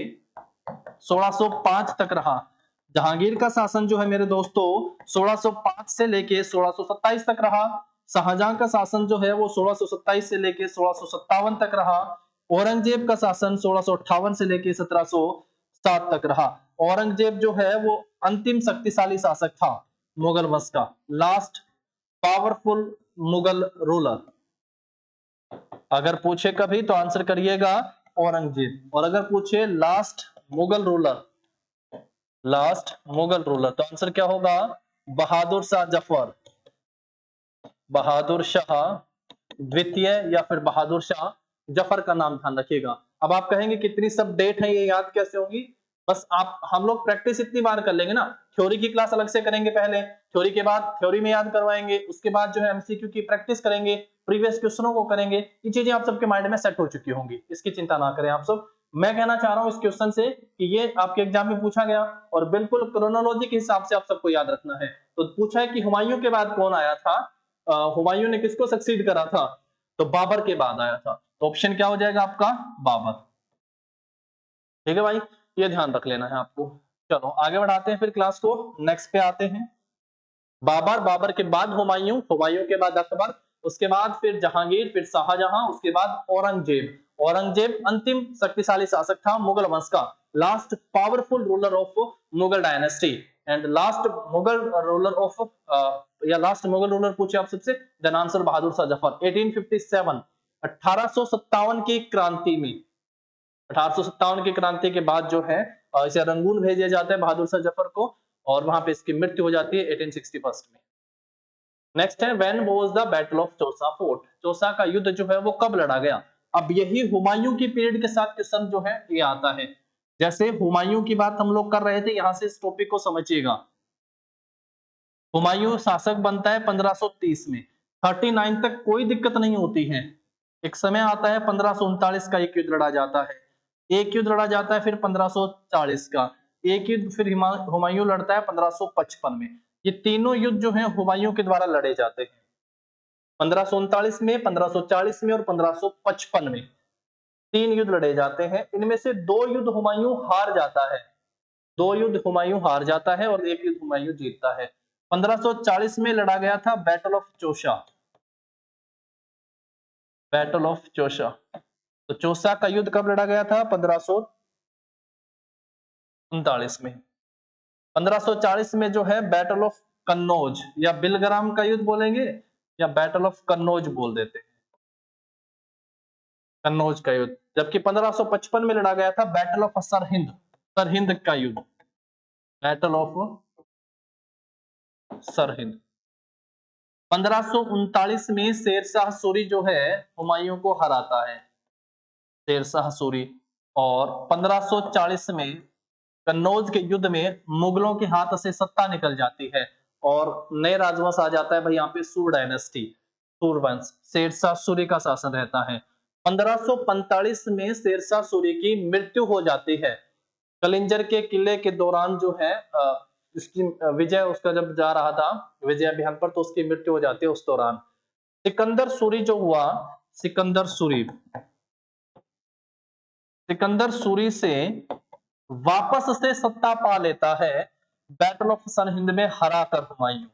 1605 तक रहा। जहांगीर का शासन जो है मेरे दोस्तों 1605 से लेके 1627 तक रहा। शाहजहां का शासन जो है वो 1627 से लेके 1657 तक रहा। औरंगजेब का शासन 1658 से लेके 1707 तक रहा। औरंगजेब जो है वो अंतिम शक्तिशाली शासक था मुगल वंश का, लास्ट पावरफुल मुगल रूलर। अगर पूछे कभी तो आंसर करिएगा औरंगजेब, और अगर पूछे last Mughal ruler, last Mughal ruler, तो आंसर क्या होगा? बहादुर शाह जफर, बहादुर शाह द्वितीय या फिर बहादुर शाह जफर का नाम ध्यान रखिएगा। अब आप कहेंगे कितनी सब डेट है ये याद कैसे होंगी? बस आप हम लोग प्रैक्टिस इतनी बार कर लेंगे ना, थ्योरी की क्लास अलग से करेंगे, पहले थ्योरी के बाद थ्योरी में याद करवाएंगे, उसके बाद जो है एमसीक्यू की प्रैक्टिस करेंगे, प्रीवियस क्वेश्चनों को करेंगे, ये चीजें आप सबके माइंड में सेट हो चुकी होंगी, इसकी चिंता ना करें आप सब। मैं कहना चाह रहा हूं इस क्वेश्चन से कि ये आपके एग्जाम में पूछा गया और बिल्कुल क्रोनोलॉजी के हिसाब से आप सबको याद रखना है। तो पूछा है कि हुमायूं के बाद कौन आया था, हुमायूं ने किसको सक्सीड करा था? तो बाबर के बाद आया था, तो ऑप्शन क्या हो जाएगा आपका? बाबर। ठीक है भाई, ये ध्यान रख लेना है आपको। चलो आगे बढ़ाते हैं फिर क्लास को, नेक्स्ट पे आते हैं। बाबर, बाबर के बाद हुमायूं, हुमायूं के बाद अकबर, उसके बाद फिर जहांगीर, फिर शाहजहां, उसके बाद औरंगजेब। औरंगजेब अंतिम शक्तिशाली शासक था मुगल वंश का, last powerful ruler of Mughal dynasty, and last Mughal ruler of या लास्ट मुगल रूलर पूछे आप सबसे, देन आंसर बहादुर शाह जफर। 1857 1857 की क्रांति में, 1857 की क्रांति के बाद जो है इसे रंगून भेजा जाता है बहादुर शाह जफर को, और वहां पे इसकी मृत्यु हो जाती है 1861 में। नेक्स्ट है when was the battle of Chausa fort, Chausa का युद्ध जो है वो कब लड़ा गया? अब यही हुमायूं की पीरियड के साथ क्वेश्चन जो है ये आता है। जैसे हुमायूं की बात हम लोग कर रहे थे, यहां से इस टॉपिक को समझिएगा। हुमायूं शासक बनता है 1530 में, 39 तक कोई दिक्कत नहीं होती है। एक समय आता है 1539 का एक युद्ध लड़ा जाता है, एक युद्ध लड़ा जाता है फिर 1540 का, एक युद्ध फिर हुमायूं लड़ता है 1555 में। ये तीनों युद्ध जो है हुमायूं के द्वारा लड़े जाते हैं, 1539 में, 1540 में और 1555 में। तीन युद्ध लड़े जाते हैं, इनमें से दो युद्ध हुमायूं हार जाता है, दो युद्ध हुमायूं हार जाता है और एक युद्ध हुमायूं जीतता है। 1540 में लड़ा गया था battle of Chausa, battle of Chausa. तो चौसा का युद्ध कब लड़ा गया था? 1539 में। 1540 में जो है बैटल ऑफ कन्नौज या बिलग्राम का युद्ध बोलेंगे, या बैटल ऑफ कन्नौज बोल देते हैं, कन्नौज का युद्ध। जबकि 1555 में लड़ा गया था बैटल ऑफ सरहिंद, सरहिंद का युद्ध, बैटल ऑफ सरहिंद। 1539 में शेरशाह सूरी जो है हुमायूं को हराता है, शेरशाह सूरी। और 1540 में कन्नौज के युद्ध में मुगलों के हाथ से सत्ता निकल जाती है और नए राजवंश आ जाता है भाई यहाँ पे, सूर डायनेस्टी, सूरवंश, शेरशाह सूरी का शासन रहता है। 1545 में शेरशाह सूरी की मृत्यु हो जाती है, कलिंजर के किले के दौरान जो है इसकी विजय, उसका जब जा रहा था विजय अभियान पर, तो उसकी मृत्यु हो जाती है उस दौरान। सिकंदर सूरी जो हुआ, सिकंदर सूरी, सिकंदर सूरी से वापस से सत्ता पा लेता है बैटल ऑफ सरहिंद में हरा कर हुमायूं।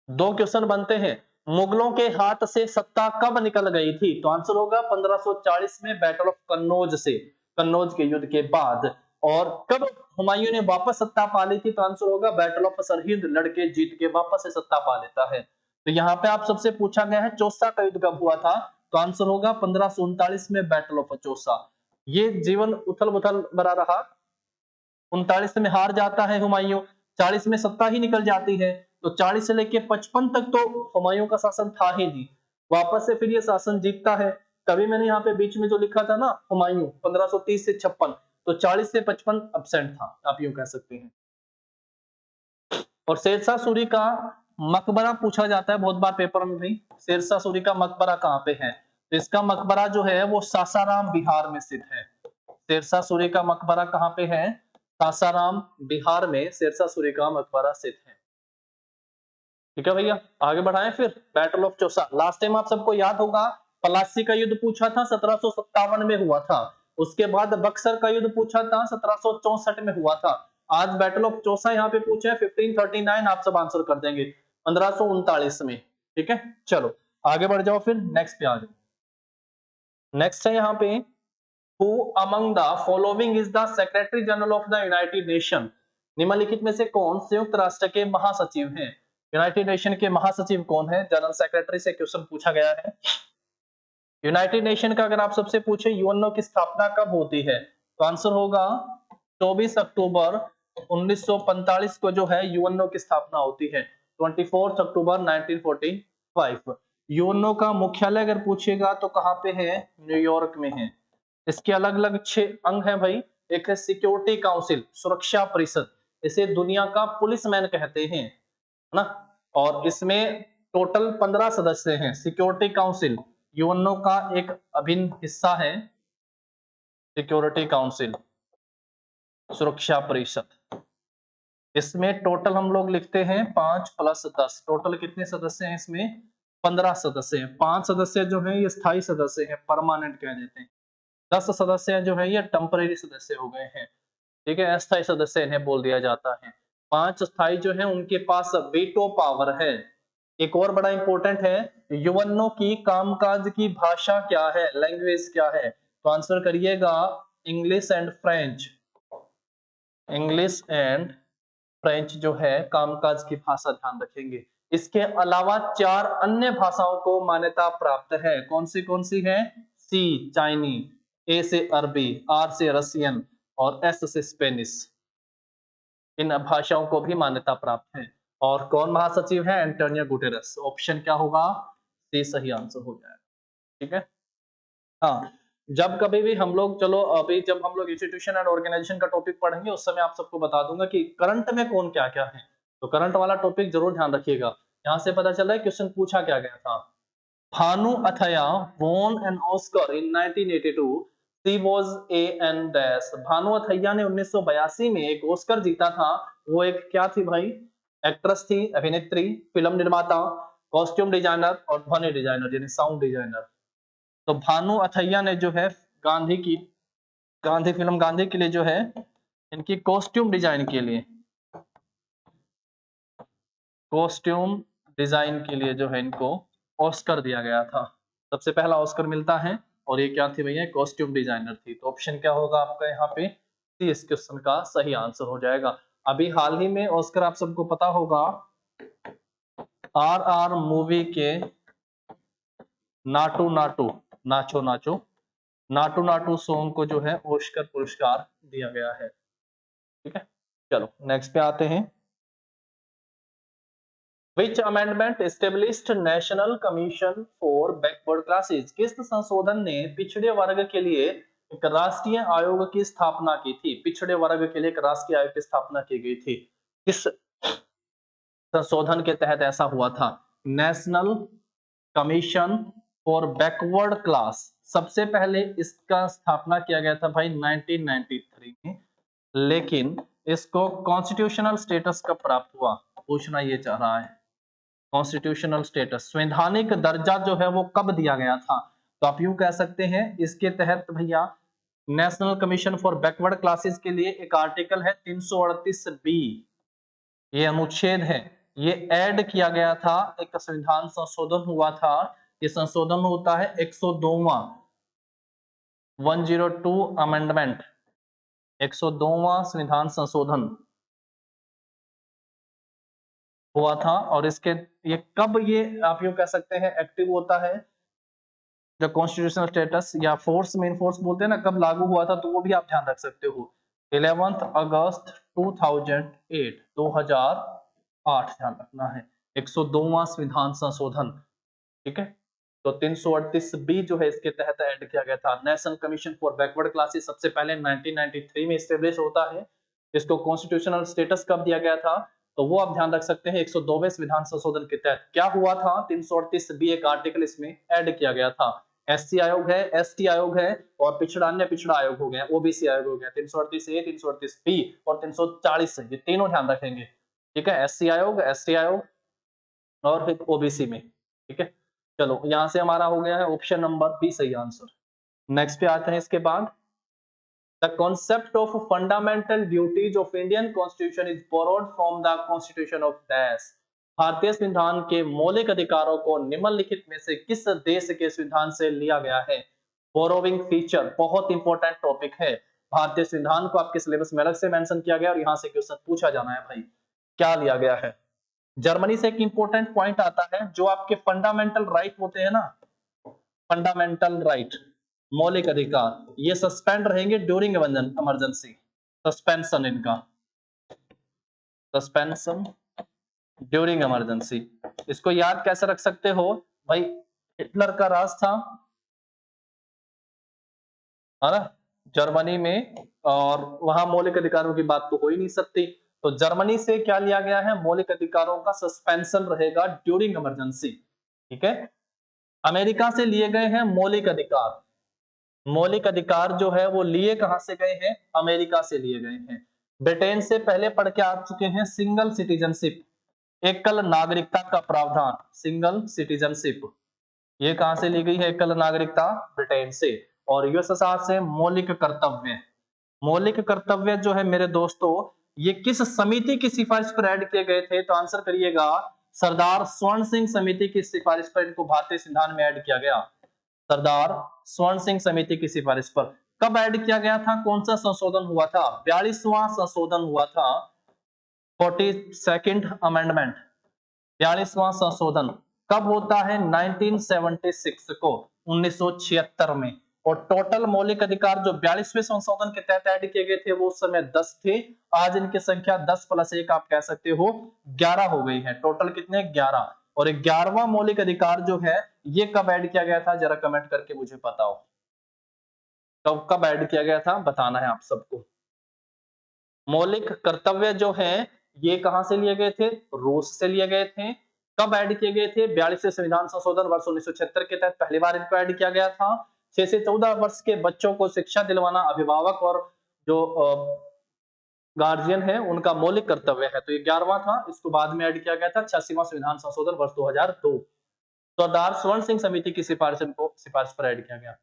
दो क्वेश्चन बनते हैं, मुगलों के हाथ से सत्ता कब निकल गई थी? तो आंसर होगा 1540 में बैटल ऑफ कन्नौज से, कन्नौज के युद्ध के बाद। और कब हुमायूं ने वापस सत्ता पा ली थी? तो आंसर होगा बैटल ऑफ सरहिंद लड़के जीत के वापस से सत्ता पा लेता है। तो यहाँ पे आप सबसे पूछा गया है चौसा का युद्ध कब हुआ था, तो आंसर होगा 1539 में बैटल ऑफ चौसा। ये जीवन उथल पुथल भरा रहा, 39 में हार जाता है हुमायूं, 40 में सत्ता ही निकल जाती है, तो 40 से लेके 55 तक तो हुमायूं का शासन था ही नहीं, वापस से फिर ये शासन जीतता है। तभी मैंने यहाँ पे बीच में जो लिखा था ना हुमायूं 1530 से 56, तो 40 से 55 अब्सेंट था, आप यूं कह सकते हैं। और शेरशाह सूरी का मकबरा पूछा जाता है बहुत बार पेपर में भी, शेरशाह सूरी का मकबरा कहाँ पे है? तो इसका मकबरा जो है वो सासाराम बिहार में स्थित है। शेरशाह सूरी का मकबरा कहाँ पे है? सासाराम बिहार में शेरशाह सूरी का मकबरा स्थित है। ठीक है भैया, आगे बढ़ाएं फिर। Battle of Chausa, last time आप सबको याद होगा पलासी का युद्ध पूछा था, 1757 में हुआ था। उसके बाद बक्सर का युद्ध पूछा था, 1764 में हुआ था। आज बैटल ऑफ चौसा यहाँ पे पूछा है 1539, आप सब आंसर कर देंगे 1539 में। ठीक है, चलो आगे बढ़ जाओ फिर, नेक्स्ट पे आ जाओ। नेक्स्ट है यहाँ पे who among the following is the secretary general of the United nation, निम्नलिखित में से कौन संयुक्त राष्ट्र के महासचिव हैं? यूनाइटेड नेशन के महासचिव कौन है? जनरल सेक्रेटरी से क्वेश्चन पूछा गया है। यूनाइटेड नेशन का अगर आप सबसे पूछे यूएनओ की स्थापना कब होती है, तो आंसर होगा 24 अक्टूबर 1945 को जो है यूएनओ की स्थापना होती है, 24 अक्टूबर 1945। यूएनओ का मुख्यालय अगर पूछेगा तो कहाँ पे है? न्यूयॉर्क में है। इसके अलग अलग 6 अंग हैं भाई। एक है सिक्योरिटी काउंसिल, सुरक्षा परिषद, इसे दुनिया का पुलिसमैन कहते हैं, है ना। और इसमें टोटल 15 सदस्य हैं। सिक्योरिटी काउंसिल यूएनओ का एक अभिन्न हिस्सा है। सिक्योरिटी काउंसिल, सुरक्षा परिषद, इसमें टोटल हम लोग लिखते हैं 5 + 10। टोटल कितने सदस्य हैं इसमें? 15 सदस्य हैं। 5 सदस्य जो हैं ये स्थायी सदस्य हैं, परमानेंट कह देते हैं। 10 सदस्य जो है ये टेम्परेरी सदस्य हो गए हैं, ठीक है, अस्थायी सदस्य इन्हें बोल दिया जाता है। 5 स्थायी जो है उनके पास वीटो पावर है। एक और बड़ा इंपॉर्टेंट है, यूएनओ की कामकाज की भाषा क्या है, लैंग्वेज क्या है? तो आंसर करिएगा English and French. English and French जो है कामकाज की भाषा, ध्यान रखेंगे। इसके अलावा 4 अन्य भाषाओं को मान्यता प्राप्त है। कौन सी है? सी चाइनी, ए से अरबी, आर से रसियन और एस से स्पेनिश। इन भाषाओं को भी मान्यता प्राप्त है। और कौन महासचिव है? Antonio Guterres. ऑप्शन क्या होगा? सी सही आंसर हो जाएगा, ठीक है। हाँ, जब कभी भी हम लोग, चलो अभी जब हम लोग इंस्टीट्यूशन एंड ऑर्गेनाइजेशन का टॉपिक पढ़ेंगे उस समय आप सबको बता दूंगा कि करंट में कौन क्या क्या है। तो करंट वाला टॉपिक जरूर ध्यान रखिएगा। यहाँ से पता चला है क्वेश्चन पूछा क्या गया था। Bhanu Athaiya won an Oscar in 1982. She was a and dash. Bhanu Athaiya ने 1982 में एक ऑस्कर जीता था। वो एक क्या थी भाई? एक्ट्रेस थी, अभिनेत्री, फिल्म निर्माता, कॉस्ट्यूम डिजाइनर और ध्वनि डिजाइनर यानी साउंड डिजाइनर। तो भानु अथैया ने जो है गांधी फिल्म गांधी के लिए जो है इनकी कॉस्ट्यूम डिजाइन के लिए, कॉस्ट्यूम डिजाइन के लिए जो है इनको ऑस्कर दिया गया था। सबसे पहला ऑस्कर मिलता है और ये क्या थी भैया? कॉस्ट्यूम डिजाइनर थी। तो ऑप्शन क्या होगा आपका यहाँ पे? सी इस क्वेश्चन का सही आंसर हो जाएगा। अभी हाल ही में ऑस्कर आप सबको पता होगा RR मूवी के नाटू नाटू नाचो नाचो नाटू नाटू सॉन्ग को जो है ऑस्कर पुरस्कार दिया गया है, ठीक है। चलो नेक्स्ट पे आते हैं। Which amendment established National Commission for Backward Classes? किस संशोधन ने पिछड़े वर्ग के लिए एक राष्ट्रीय आयोग की स्थापना की थी? पिछड़े वर्ग के लिए एक राष्ट्रीय आयोग की स्थापना की गई थी। किस संशोधन के तहत ऐसा हुआ था? National commission for backward class. सबसे पहले इसका स्थापना किया गया था भाई 1993 में, लेकिन इसको कॉन्स्टिट्यूशनल स्टेटस कब प्राप्त हुआ? पूछना ये चाह रहा है। कॉन्स्टिट्यूशनल स्टेटस, संवैधानिक दर्जा जो है वो कब दिया गया था? तो आप यूं कह सकते हैं इसके तहत भैया national commission for backward classes के लिए एक आर्टिकल है 338 बी, ये अनुच्छेद है, ये ऐड किया गया था। एक संविधान संशोधन हुआ था। ये संशोधन होता है 102वां 102 अमेंडमेंट, 102वां संविधान संशोधन हुआ था। और इसके ये कब, ये आप यूं कह सकते हैं एक्टिव होता है, जो कॉन्स्टिट्यूशनल स्टेटस या फोर्स में फोर्स बोलते हैं ना, कब लागू हुआ था, तो वो भी आप ध्यान रख सकते हो। 11 अगस्त 2008 2008 ध्यान रखना है। 102वां संविधान संशोधन, ठीक है। तो 338 बी जो है इसके तहत ऐड किया गया था। National commission for backward classes सबसे पहले 1993 में एस्टेब्लिश होता है। इसको कॉन्स्टिट्यूशनल स्टेटस कब दिया गया था? तो वो आप ध्यान रख सकते हैं 102वें संविधान संशोधन के तहत क्या हुआ था। 338 बी एक आर्टिकल इसमें ऐड किया गया था। एससी आयोग है, एसटी आयोग है और पिछड़ा अन्य पिछड़ा आयोग हो गया, ओबीसी आयोग हो गया। 338 ए, 338 बी और 340 ये तीनों ध्यान रखेंगे, ठीक है। एससी आयोग, एसटी आयोग और फिर ओबीसी में, ठीक है। चलो यहां से हमारा हो गया है ऑप्शन नंबर बी सही आंसर। नेक्स्ट पे आते हैं। इसके बाद the concept of fundamental duties of Indian constitution is borrowed from the constitution of dash. भारतीय संविधान के मौलिक अधिकारों को निम्नलिखित में से किस देश के संविधान से लिया गया है? बोरोविंग फीचर बहुत इंपॉर्टेंट टॉपिक है। भारतीय संविधान को आपके सिलेबस में अलग से मेंशन किया गया और यहाँ से क्वेश्चन पूछा जाना है भाई, क्या लिया गया है। जर्मनी से एक इंपॉर्टेंट पॉइंट आता है, जो आपके फंडामेंटल राइट होते हैं ना, फंडामेंटल राइट, मौलिक अधिकार, ये सस्पेंड रहेंगे ड्यूरिंग इमरजेंसी। सस्पेंशन इनका, सस्पेंशन ड्यूरिंग इमरजेंसी। इसको याद कैसे रख सकते हो भाई, हिटलर का राज था, है ना, जर्मनी में, और वहां मौलिक अधिकारों की बात तो हो ही नहीं सकती। तो जर्मनी से क्या लिया गया है, मौलिक अधिकारों का सस्पेंशन रहेगा ड्यूरिंग इमरजेंसी। ठीक है। अमेरिका से लिए गए हैं मौलिक अधिकार, मौलिक अधिकार जो है वो लिए कहां से गए हैं, अमेरिका से लिए गए हैं। ब्रिटेन से पहले पढ़ के आ चुके हैं सिंगल सिटीजनशिप, एकल नागरिकता का प्रावधान, सिंगल सिटीजनशिप, ये कहां से ली गई है, एकल नागरिकता, ब्रिटेन से। और यूएसएसआर से मौलिक कर्तव्य, मौलिक कर्तव्य जो है मेरे दोस्तों, ये किस समिति की सिफारिश पर ऐड किए गए थे, तो आंसर करिएगा सरदार स्वर्ण सिंह समिति की सिफारिश पर इनको भारतीय संविधान में ऐड किया गया। सरदार स्वर्ण सिंह समिति की सिफारिश पर कब ऐड किया गया था, कौन सा संशोधन हुआ था, 42वां संशोधन हुआ था, 42nd अमेंडमेंट, 42वां संशोधन कब होता है, 1976 को, 1976 में। और टोटल मौलिक अधिकार जो 42वें संशोधन के तहत ऐड किए गए थे वो उस समय 10 थे, आज इनकी संख्या 10 + 1 आप कह सकते हो 11 हो गई है। टोटल कितने, 11। और 11वां मौलिक अधिकार जो है ये कब ऐड किया गया था, जरा कमेंट करके मुझे बताओ, कब ऐड किया गया था, बताना है आप सबको। मौलिक कर्तव्य जो है ये कहां से लिए गए थे, रूस से लिए गए थे। कब ऐड किए गए थे, 42वें संविधान संशोधन वर्ष 1976 के तहत पहली बार इनको ऐड किया गया था। 6 से 14 वर्ष के बच्चों को शिक्षा दिलवाना अभिभावक और जो गार्जियन है उनका मौलिक कर्तव्य है, तो ये 11वां था, इसको बाद में ऐड किया गया था 86वां संविधान संशोधन वर्ष 2002। सरदार स्वर्ण सिंह समिति की सिफारिश पर ऐड किया गया।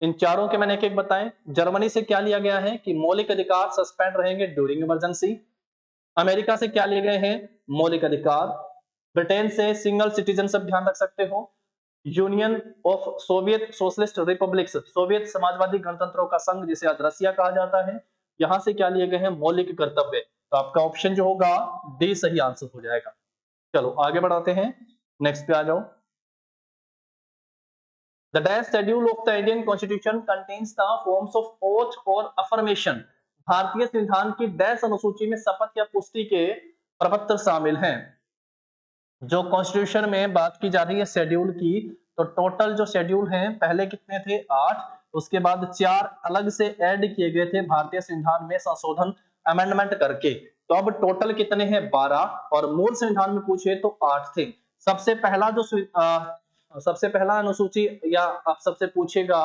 इन चारों के मैंने एक एक बताए। जर्मनी से क्या लिया गया है कि मौलिक अधिकार सस्पेंड रहेंगे ड्यूरिंग इमरजेंसी। अमेरिका से क्या लिए गए हैं, मौलिक अधिकार। ब्रिटेन से सिंगल सिटीजनशिप, ध्यान रख सकते हो। Union of Soviet Socialist Republics, Soviet समाजवादी गणतंत्रों का संघ जिसे आज रसिया कहा जाता है, यहां से क्या लिए गए हैं, मौलिक कर्तव्य। तो आपका ऑप्शन जो होगा डी सही आंसर हो जाएगा। चलो आगे बढ़ाते हैं, नेक्स्ट पे आ जाओ। The dash schedule of the Indian Constitution contains the forms of oath और affirmation। भारतीय संविधान की डैश अनुसूची में शपथ या पुष्टि के प्रपत्र शामिल हैं। जो कॉन्स्टिट्यूशन में बात की जा रही है शेड्यूल की, तो टोटल जो शेड्यूल हैं पहले कितने थे, 8, उसके बाद 4 अलग से ऐड किए गए थे भारतीय संविधान में संशोधन अमेंडमेंट करके। तो अब टोटल कितने हैं, 12, और मूल संविधान में पूछे तो 8 थे। सबसे पहला जो सबसे पहला अनुसूची या आप सबसे पूछेगा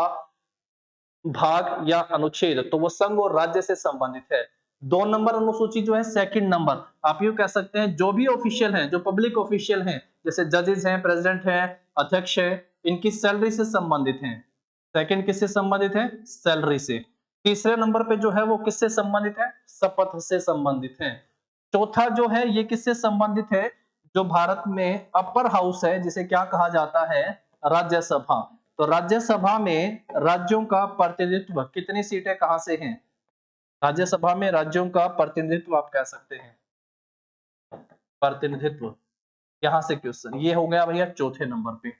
भाग या अनुच्छेद, तो वो संघ और राज्य से संबंधित है। 2 नंबर अनुसूची जो है, सेकंड नंबर, आप यूं कह सकते हैं जो भी ऑफिशियल हैं, जो पब्लिक ऑफिशियल हैं, जैसे जजेस हैं, प्रेसिडेंट हैं, अध्यक्ष है, इनकी सैलरी से संबंधित हैं। सेकंड किससे संबंधित है, सैलरी से। तीसरे नंबर पे जो है वो किससे संबंधित है, शपथ से संबंधित है। चौथा जो है ये किससे संबंधित है, जो भारत में अपर हाउस है जिसे क्या कहा जाता है, राज्यसभा। तो राज्यसभा में राज्यों का प्रतिनिधित्व, कितनी सीटें कहां से हैं, राज्यसभा में राज्यों का प्रतिनिधित्व आप कह सकते हैं, प्रतिनिधित्व यहां से क्वेश्चन ये हो गया भैया चौथे नंबर पे।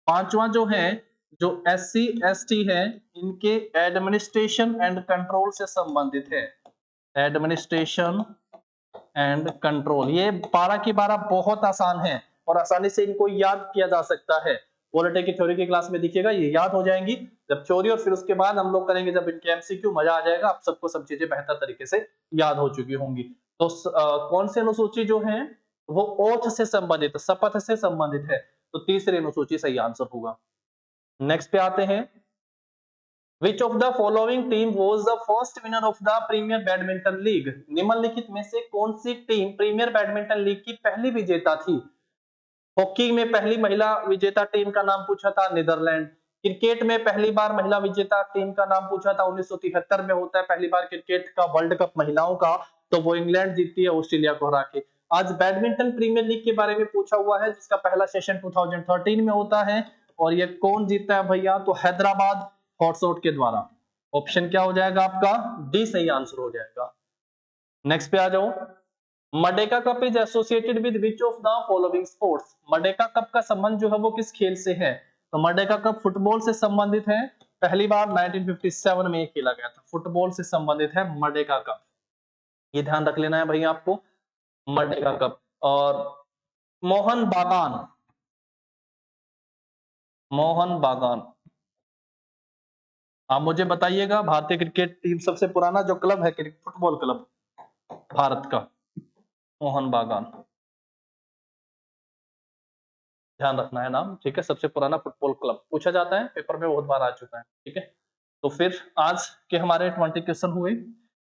पांचवा जो है, जो SC ST है, इनके एडमिनिस्ट्रेशन एंड कंट्रोल से संबंधित है, एडमिनिस्ट्रेशन एंड कंट्रोल। ये 12 की 12 बहुत आसान है और आसानी से इनको याद किया जा सकता है। पॉलिटी की थ्योरी की क्लास में दिखेगा, ये याद हो जाएंगी जब थ्योरी, और फिर उसके बाद हम लोग करेंगे जब इनके MCQ, मजा आ जाएगा, आप सबको सब चीजें बेहतर तरीके से याद हो चुकी होंगी। तो कौन सी अनुसूची जो है वो ओथ से संबंधित, शपथ से संबंधित है, तो तीसरी अनुसूची सही आंसर होगा। नेक्स्ट पे आते हैं, Which of the following team was the first winner of the Premier Badminton League? निम्नलिखित में से कौन सी टीम प्रीमियर बैडमिंटन लीग की पहली विजेता थी? हॉकी में पहली महिला विजेता टीम का नाम पूछा था, नीदरलैंड। क्रिकेट में पहली बार महिला विजेता टीम का नाम पूछा था, 1973 में होता है पहली बार क्रिकेट का वर्ल्ड कप महिलाओं का, तो वो इंग्लैंड जीतती है ऑस्ट्रेलिया को हरा के। आज बैडमिंटन प्रीमियर लीग के बारे में पूछा हुआ है, जिसका पहला सेशन 2013 में होता है, और ये कौन जीतता है भैया, तो हैदराबाद हॉटशॉट के द्वारा। ऑप्शन क्या हो जाएगा आपका? डी सही आंसर हो जाएगा। नेक्स्ट पे आ जाओ। मडेका cup is associated with which of the following sports? मडेका cup का संबंध जो है वो किस खेल से है? तो मडेका कप फुटबॉल से संबंधित है। पहली बार 1957 में खेला गया था। फुटबॉल से संबंधित है मडेका कप, ये ध्यान रख लेना है भाई आपको, मडेका कप। और मोहन बागान, मोहन बागान, आप मुझे बताइएगा भारतीय क्रिकेट टीम सबसे पुराना जो क्लब है क्रिकेट फुटबॉल क्लब भारत का, मोहन बागान, ध्यान रखना है नाम, ठीक है। सबसे पुराना फुटबॉल क्लब पूछा जाता है, पेपर में बहुत बार आ चुका है, ठीक है। तो फिर आज के हमारे 20 क्वेश्चन हुए।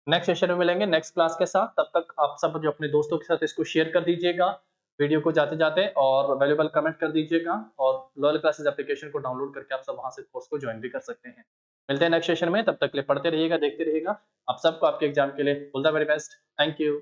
नेक्स्ट सेशन में मिलेंगे नेक्स्ट क्लास के साथ। तब तक आप सब जो अपने दोस्तों के साथ इसको शेयर कर दीजिएगा वीडियो को जाते जाते, और वैल्यूएबल कमेंट कर दीजिएगा, और लॉयल क्लासेस एप्लीकेशन को डाउनलोड करके आप सब वहां से कोर्स को ज्वाइन भी कर सकते हैं। मिलते हैं नेक्स्ट सेशन में, तब तक के लिए पढ़ते रहिएगा, देखते रहिएगा। आप सबको आपके एग्जाम के लिए all the very best. Thank you.